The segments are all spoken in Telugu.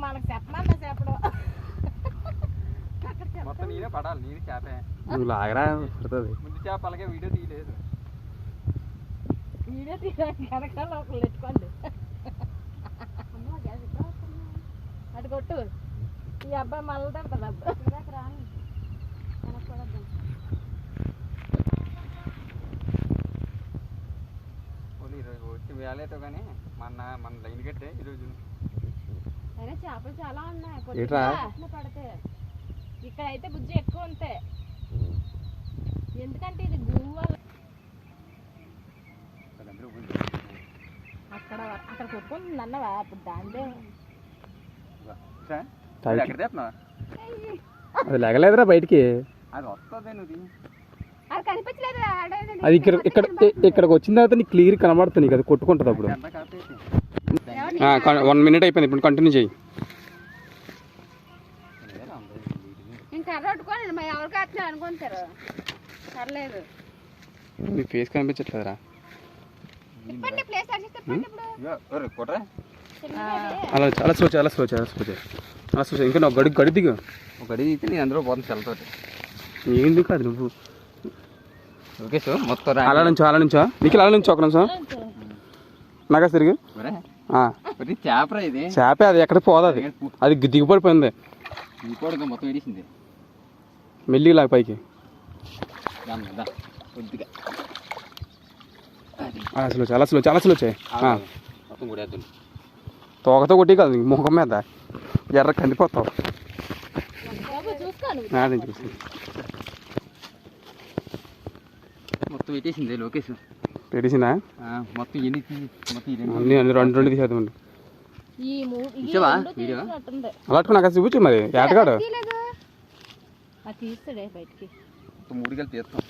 మనకు చెప్పమన్నా చెప్పడం మొత్తం నీరే పడాలి, నీరు చేపే. నువ్వు లాగరా పడుతుంది. ముందు చేప అలాగే వీడియో తీయలేదు. వీడియో తీయడానికి వెనకాల ఒకళ్ళు పెట్టుకోండి. అటు కొట్టు. ఈ అబ్బాయి మళ్ళీ తింటుంది అబ్బాయి రాని ఈరోజు వచ్చి వేళతో కానీ మన లైన్ కట్టే ఈరోజు. అరే చేపలు చాలా ఉన్నాయి పడితే. ఇక్కడైతే బుజ్జి ఎక్కువ ఉంటాయి, ఎందుకంటే ఇది గువ్వలు. అక్కడ అక్కడ కొట్టుకుంటుంది అన్నవా అప్పుడు దాంట్లో అది లేగలేదురా బయటికి. అది వస్తుంది నువ్వు అది కనిపించలేదు. అది ఇక్కడికి వచ్చిన తర్వాత నీకు క్లియర్ కనబడుతుంది, నీకు అది కొట్టుకుంటుంది అప్పుడు. 1 minute అయిపోయింది, ఇప్పుడు కంటిన్యూ చేయి. ఇంకా కర్రట్టుకోండి, మరి ఎవరికి వచ్చినా అనుకుంటారు. పర్లేదు, నీ ఫేస్ కనిపించట్లేదురా. అలా చాలా స్లో చాలా స్లో చాలా స్లో చాలా స్లో. ఇంకా నువ్వు గడి దిగు. ఒక గడి దిగితే నేను అందులో పోతాను చల్లతోటి. ఏంది కాదు నువ్వు. ఓకే సార్, మొత్తం అలా నుంచో నీకు అలా నుంచో ఒక నిమిషం నాగా తిరిగి. చేపరా ఇది? చేపే, అది ఎక్కడికి పోదు, అది దిగిపడిపోయింది. దిగిపోవడం మొత్తం వేసింది మెల్లిగా లాగా పైకి. కొద్దిగా స్లో చాలా స్లో చాలా స్లో చేయి. మొత్తం కొడేద్దాం. తోకతో కొట్టి కాదు ముఖం మీద ఎర్ర కందిపోతావు. చూసి మొత్తం పెట్టేసింది లోకేష్. పెట్టేసిందా? మొత్తం ఎన్ని అన్ని రెండు తీసేద్దామండి. అలాంటి నాకు చూపించు మరి ఏటగాడు. తీస్తాడే బయటికి. 3 గంటలు తీస్తాం.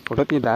ఫోటో తీద్దా?